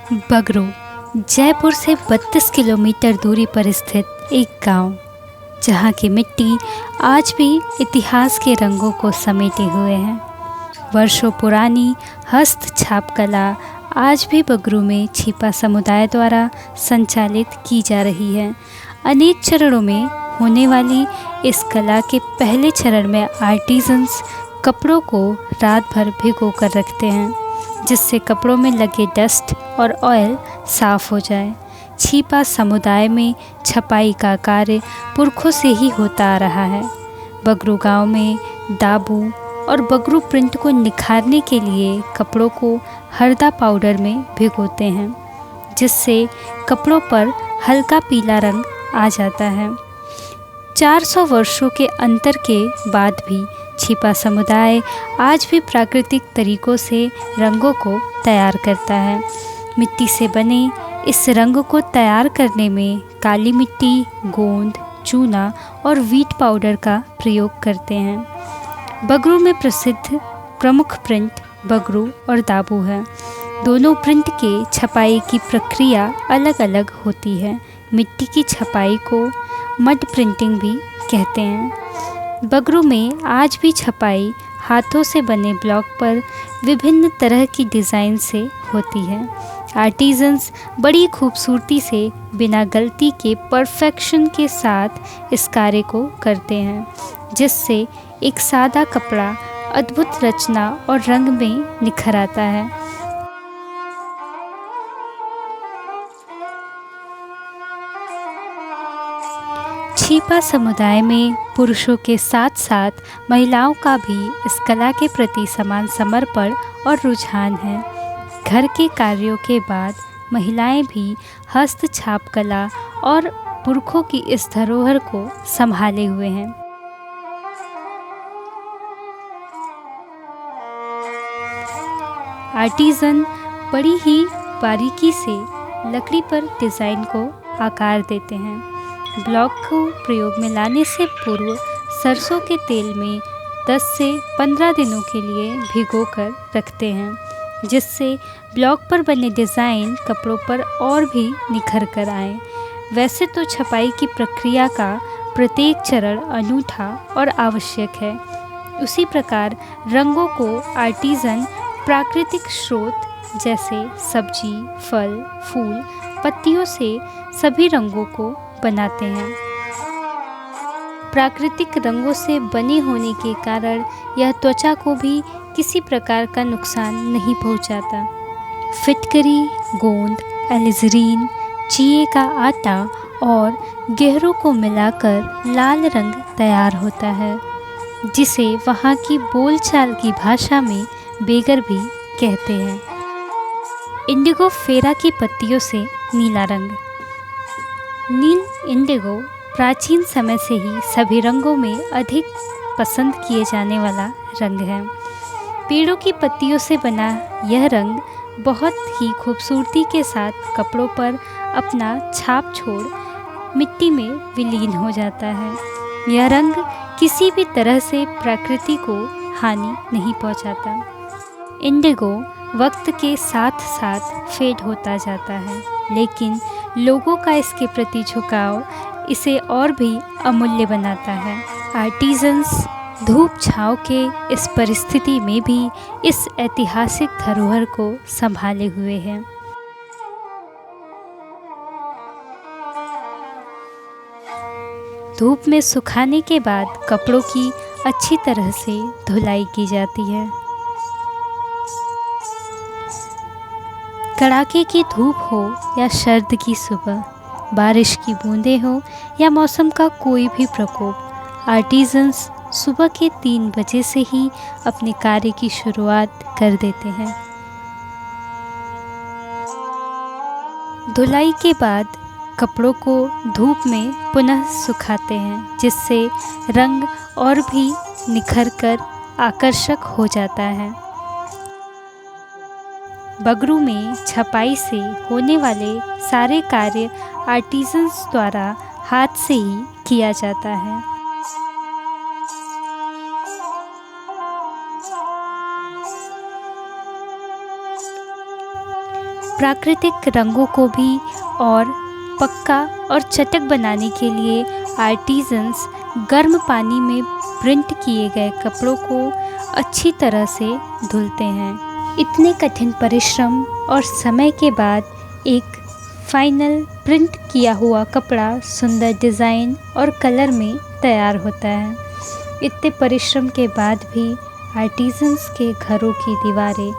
बगरू जयपुर से 32 किलोमीटर दूरी पर स्थित एक गांव, जहां की मिट्टी आज भी इतिहास के रंगों को समेटे हुए है। वर्षों पुरानी हस्तछाप कला आज भी बगरू में छिपा समुदाय द्वारा संचालित की जा रही है। अनेक चरणों में होने वाली इस कला के पहले चरण में आर्टिजन्स कपड़ों को रात भर भिगो कर रखते हैं, जिससे कपड़ों में लगे डस्ट और ऑयल साफ हो जाए। छिपा समुदाय में छपाई का कार्य पुरखों से ही होता आ रहा है। बगरू गांव में दाबू और बगरू प्रिंट को निखारने के लिए कपड़ों को हरदा पाउडर में भिगोते हैं, जिससे कपड़ों पर हल्का पीला रंग आ जाता है। 400 वर्षों के अंतर के बाद भी छिपा समुदाय आज भी प्राकृतिक तरीकों से रंगों को तैयार करता है। मिट्टी से बने इस रंग को तैयार करने में काली मिट्टी, गोंद, चूना और व्हीट पाउडर का प्रयोग करते हैं। बगरू में प्रसिद्ध प्रमुख प्रिंट बगरू और दाबू है। दोनों प्रिंट के छपाई की प्रक्रिया अलग अलग होती है। मिट्टी की छपाई को मड प्रिंटिंग भी कहते हैं। बगरू में आज भी छपाई हाथों से बने ब्लॉक पर विभिन्न तरह की डिज़ाइन से होती है। आर्टिजन्स बड़ी खूबसूरती से बिना गलती के परफेक्शन के साथ इस कार्य को करते हैं, जिससे एक सादा कपड़ा अद्भुत रचना और रंग में निखर आता है। छिपा समुदाय में पुरुषों के साथ साथ महिलाओं का भी इस कला के प्रति समान समर्पण और रुझान है। घर के कार्यों के बाद महिलाएं भी हस्तछाप कला और पुरखों की इस धरोहर को संभाले हुए हैं। आर्टिजन बड़ी ही बारीकी से लकड़ी पर डिज़ाइन को आकार देते हैं। ब्लॉक को प्रयोग में लाने से पूर्व सरसों के तेल में 10 से 15 दिनों के लिए भिगोकर रखते हैं, जिससे ब्लॉक पर बने डिज़ाइन कपड़ों पर और भी निखर कर आए। वैसे तो छपाई की प्रक्रिया का प्रत्येक चरण अनूठा और आवश्यक है, उसी प्रकार रंगों को आर्टिजन प्राकृतिक स्रोत जैसे सब्जी, फल, फूल, पत्तियों से सभी रंगों को बनाते हैं। प्राकृतिक रंगों से बने होने के कारण यह त्वचा को भी किसी प्रकार का नुकसान नहीं पहुंचाता। फिटकरी, गोंद, एलिजरीन, चिए का आटा और गेहरों को मिलाकर लाल रंग तैयार होता है, जिसे वहाँ की बोलचाल की भाषा में बेगर भी कहते हैं। इंडिगो फेरा की पत्तियों से नीला रंग। नील इंडिगो प्राचीन समय से ही सभी रंगों में अधिक पसंद किए जाने वाला रंग है। पेड़ों की पत्तियों से बना यह रंग बहुत ही खूबसूरती के साथ कपड़ों पर अपना छाप छोड़ मिट्टी में विलीन हो जाता है। यह रंग किसी भी तरह से प्रकृति को हानि नहीं पहुंचाता। इंडिगो वक्त के साथ साथ फेड होता जाता है, लेकिन लोगों का इसके प्रति झुकाव इसे और भी अमूल्य बनाता है। आर्टिजन्स धूप छाँव के इस परिस्थिति में भी इस ऐतिहासिक धरोहर को संभाले हुए हैं। धूप में सुखाने के बाद कपड़ों की अच्छी तरह से धुलाई की जाती है। कड़ाके की धूप हो या सर्द की सुबह, बारिश की बूंदें हो या मौसम का कोई भी प्रकोप, आर्टिजन्स सुबह के 3 बजे से ही अपने कार्य की शुरुआत कर देते हैं। धुलाई के बाद कपड़ों को धूप में पुनः सुखाते हैं, जिससे रंग और भी निखर कर आकर्षक हो जाता है। बगरू में छपाई से होने वाले सारे कार्य आर्टिजन्स द्वारा हाथ से ही किया जाता है। प्राकृतिक रंगों को भी और पक्का और चटक बनाने के लिए आर्टिजन्स गर्म पानी में प्रिंट किए गए कपड़ों को अच्छी तरह से धुलते हैं। इतने कठिन परिश्रम और समय के बाद एक फाइनल प्रिंट किया हुआ कपड़ा सुंदर डिज़ाइन और कलर में तैयार होता है। इतने परिश्रम के बाद भी आर्टिजन्स के घरों की दीवारें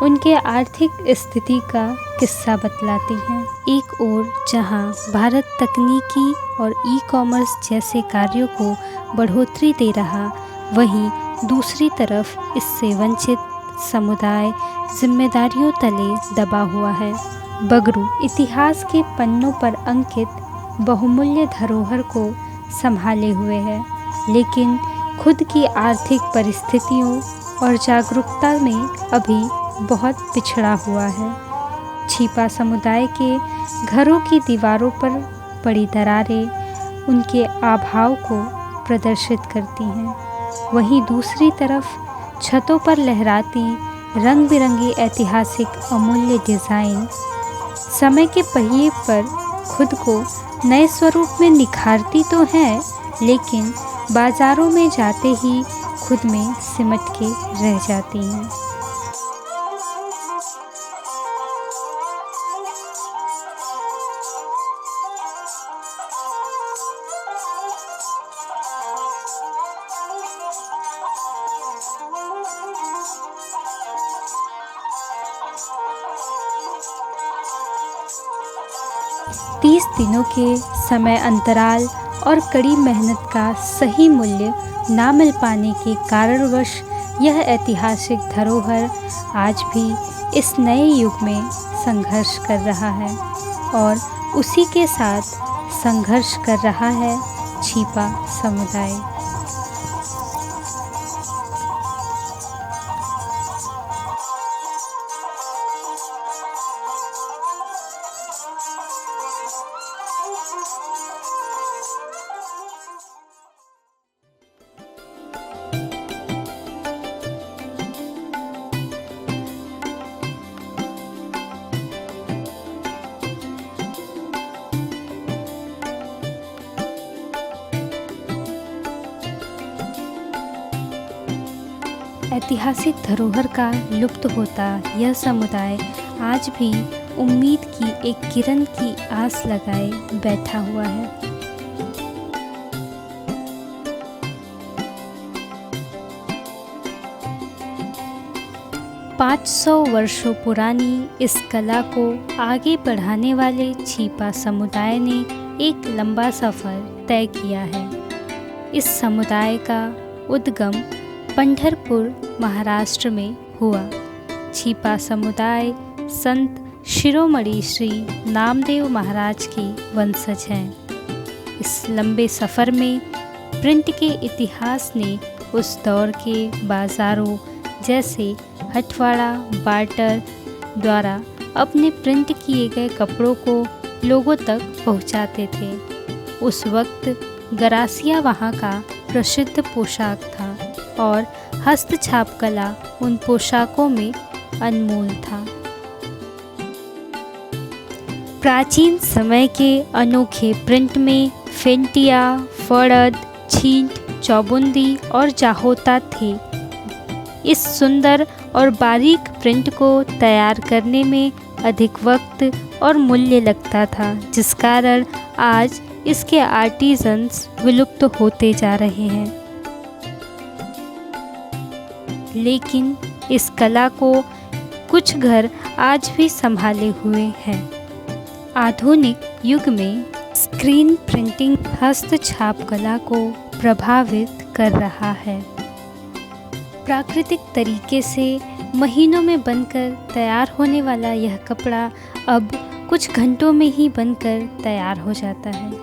उनके आर्थिक स्थिति का किस्सा बतलाती हैं। एक ओर जहां भारत तकनीकी और ई-कॉमर्स जैसे कार्यों को बढ़ोतरी दे रहा, वहीं दूसरी तरफ इससे वंचित समुदाय जिम्मेदारियों तले दबा हुआ है। बगरू इतिहास के पन्नों पर अंकित बहुमूल्य धरोहर को संभाले हुए है, लेकिन खुद की आर्थिक परिस्थितियों और जागरूकता में अभी बहुत पिछड़ा हुआ है। छिपा समुदाय के घरों की दीवारों पर पड़ी दरारें उनके अभाव को प्रदर्शित करती हैं। वहीं दूसरी तरफ छतों पर लहराती रंग बिरंगी ऐतिहासिक अमूल्य डिज़ाइन समय के पहिए पर खुद को नए स्वरूप में निखारती तो हैं, लेकिन बाज़ारों में जाते ही खुद में सिमट के रह जाती हैं। तीस दिनों के समय अंतराल और कड़ी मेहनत का सही मूल्य ना मिल पाने के कारणवश यह ऐतिहासिक धरोहर आज भी इस नए युग में संघर्ष कर रहा है, और उसी के साथ संघर्ष कर रहा है छिपा समुदाय। ऐतिहासिक धरोहर का लुप्त होता यह समुदाय आज भी उम्मीद की एक किरण की आस लगाए बैठा हुआ है। पाँच 500 वर्षों पुरानी इस कला को आगे बढ़ाने वाले छिपा समुदाय ने एक लंबा सफ़र तय किया है। इस समुदाय का उद्गम पंढरपुर महाराष्ट्र में हुआ। छिपा समुदाय संत शिरोमणि श्री नामदेव महाराज की वंशज हैं। इस लंबे सफ़र में प्रिंट के इतिहास ने उस दौर के बाज़ारों जैसे हटवाड़ा बार्टर द्वारा अपने प्रिंट किए गए कपड़ों को लोगों तक पहुंचाते थे। उस वक्त गरासिया वहाँ का प्रसिद्ध पोशाक था और हस्तछाप कला उन पोशाकों में अनमोल था। प्राचीन समय के अनोखे प्रिंट में फेंटिया, फड़द, छींट, चौबुंदी और जाहोता थे। इस सुंदर और बारीक प्रिंट को तैयार करने में अधिक वक्त और मूल्य लगता था, जिस कारण आज इसके आर्टिजन्स विलुप्त होते जा रहे हैं। लेकिन इस कला को कुछ घर आज भी संभाले हुए हैं। आधुनिक युग में स्क्रीन प्रिंटिंग हस्तछाप कला को प्रभावित कर रहा है। प्राकृतिक तरीके से महीनों में बनकर तैयार होने वाला यह कपड़ा अब कुछ घंटों में ही बनकर तैयार हो जाता है।